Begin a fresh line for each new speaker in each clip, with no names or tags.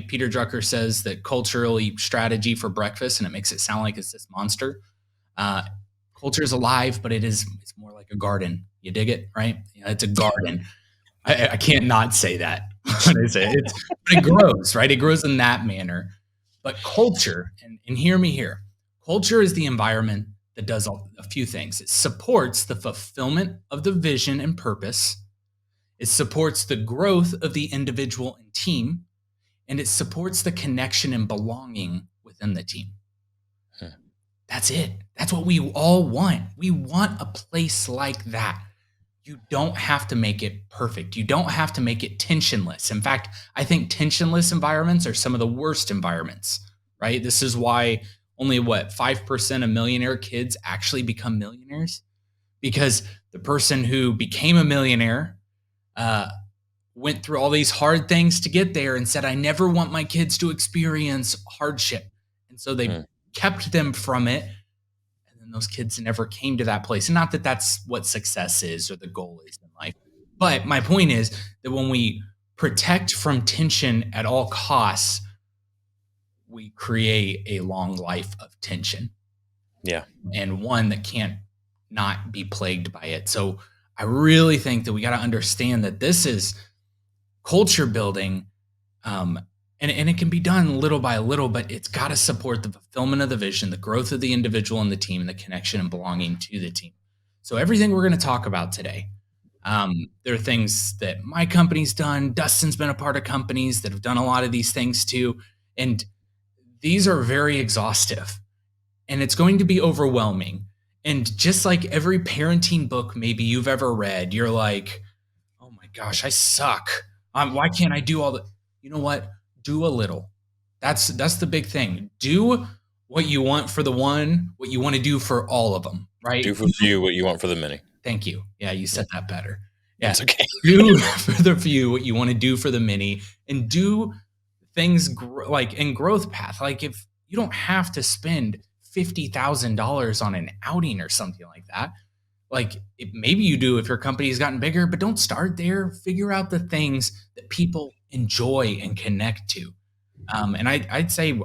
Peter Drucker says that cultural eat strategy for breakfast, and it makes it sound like it's this monster. Uh, Culture is alive, but it's more like a garden. You dig it, right? Yeah, it's a garden. I can't not say that when I say it. But it grows, right? It grows in that manner. But culture, and hear me here, culture is the environment that does a few things. It supports the fulfillment of the vision and purpose. It supports the growth of the individual and team, and it supports the connection and belonging within the team.
Hmm.
That's it. That's what we all want. We want a place like that. You don't have to make it perfect. You don't have to make it tensionless. In fact, I think tensionless environments are some of the worst environments, right? This is why only 5% of millionaire kids actually become millionaires, because the person who became a millionaire uh, went through all these hard things to get there and said, I never want my kids to experience hardship. And so they
Hmm.
kept them from it. And then those kids never came to that place. And not that that's what success is or the goal is in life. But my point is that when we protect from tension at all costs, we create a long life of tension,
Yeah.
and one that can't not be plagued by it. So I really think that we got to understand that this is culture building, and it can be done little by little, but it's got to support the fulfillment of the vision, the growth of the individual and the team, and the connection and belonging to the team. So everything we're going to talk about today, there are things that my company's done. Dustin's been a part of companies that have done a lot of these things too, and these are very exhaustive, and it's going to be overwhelming. And just like every parenting book maybe you've ever read, you're like, oh my gosh, I suck. Why can't I do all the? You know what? Do a little. That's the big thing. Do what you want for the one, what you want to do for all of them, right?
Do for few what you want for the many.
Thank you. Yeah, you said that better. Yeah,
That's okay.
do for the few what you want to do for the many, and do things like in growth path. Like if you don't have to spend $50,000 on an outing or something like that, like maybe you do if your company's gotten bigger, but don't start there. Figure out the things that people enjoy and connect to. And I'd say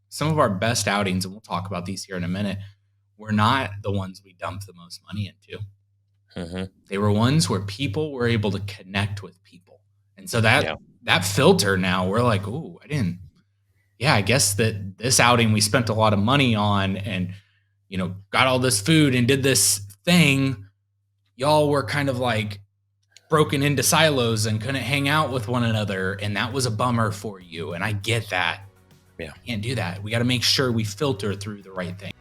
some of our best outings, and we'll talk about these here in a minute, were not the ones we dumped the most money into.
Mm-hmm.
They were ones where people were able to connect with people. And so that
Yeah.
that filter now, we're like, oh, I guess that this outing we spent a lot of money on, and got all this food and did this thing. Y'all were kind of like broken into silos and couldn't hang out with one another, and that was a bummer for you. And I get that.
Yeah.
Can't do that. We got to make sure we filter through the right thing.